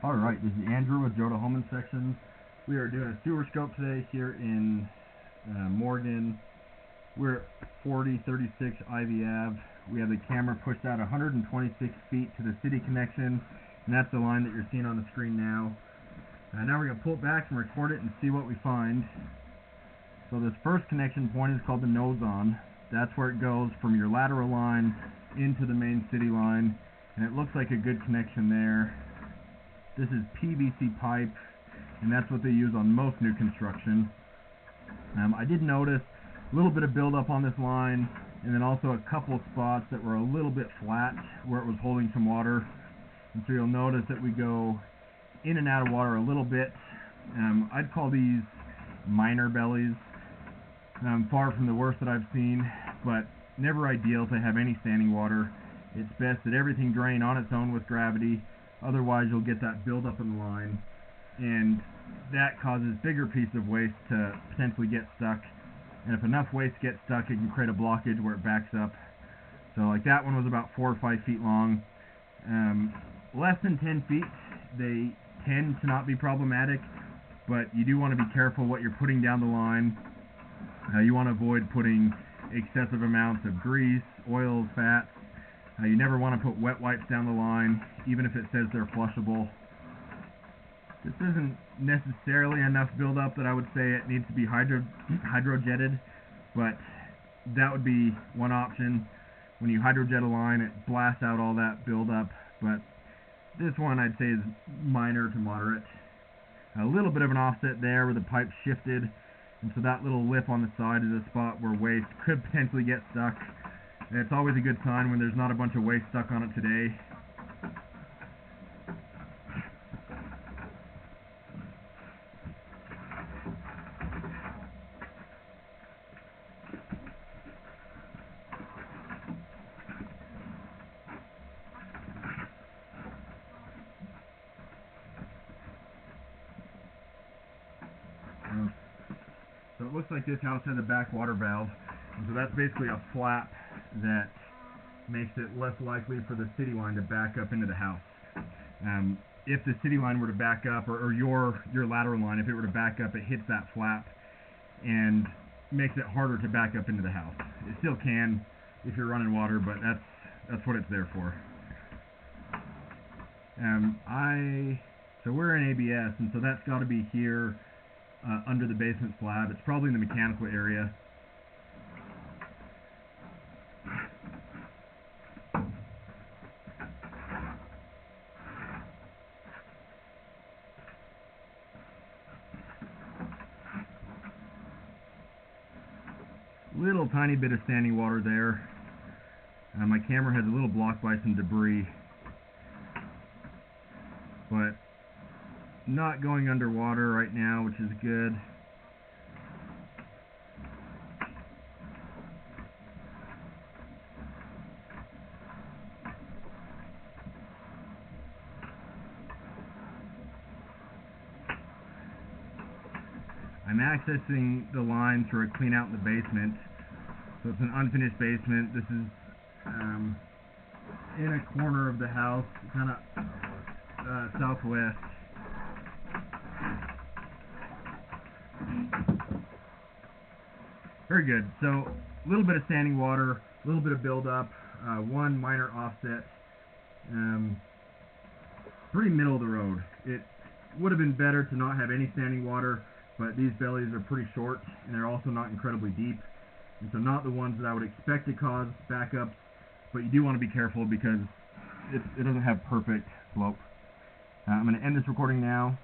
Alright, this is Andrew with Joda Home Inspections. We are doing a sewer scope today here in Morgan. We're at 4036 Ivy Ave. We have the camera pushed out 126 feet to the city connection, and that's the line that you're seeing on the screen now. Now we're going to pull it back and record it and see what we find. So this first connection point is called the nose-on. That's where it goes from your lateral line into the main city line, and it looks like a good connection there. This is PVC pipe, and that's what they use on most new construction. I did notice a little bit of buildup on this line, and then also a couple spots that were a little bit flat where it was holding some water. And so you'll notice that we go in and out of water a little bit. I'd call these minor bellies. Far from the worst that I've seen, but never ideal to have any standing water. It's best that everything drain on its own with gravity. Otherwise you'll get that buildup in the line, and that causes bigger pieces of waste to potentially get stuck. And if enough waste gets stuck, it can create a blockage where it backs up. So like that one was about 4 or 5 feet long. Less than 10 feet, they tend to not be problematic, but you do want to be careful what you're putting down the line. You want to avoid putting excessive amounts of grease, oils, fats. You never want to put wet wipes down the line, even if it says they're flushable. This isn't necessarily enough buildup that I would say it needs to be hydrojetted, but that would be one option. When you hydrojet a line, it blasts out all that buildup, but this one I'd say is minor to moderate. A little bit of an offset there where the pipe shifted, and so that little lip on the side is a spot where waste could potentially get stuck. And it's always a good sign when there's not a bunch of waste stuck on it today. So it looks like this house has a back water valve, and so that's basically a flap that makes it less likely for the city line to back up into the house. If the city line were to back up, or your lateral line, if it were to back up, it hits that flap and makes it harder to back up into the house. It still can if you're running water, but that's what it's there for. So we're in ABS, and so that's got to be here under the basement slab. It's probably in the mechanical area. Little tiny bit of standing water there. My camera has a little blocked by some debris, but not going underwater right now, which is good. I'm accessing the line through a clean out in the basement. So it's an unfinished basement. This is in a corner of the house, kind of southwest. Very good. So a little bit of standing water, a little bit of buildup, one minor offset. Pretty middle of the road. It would have been better to not have any standing water, but these bellies are pretty short, and they're also not incredibly deep. And so not the ones that I would expect to cause backups, but you do want to be careful because it doesn't have perfect slope. I'm going to end this recording now.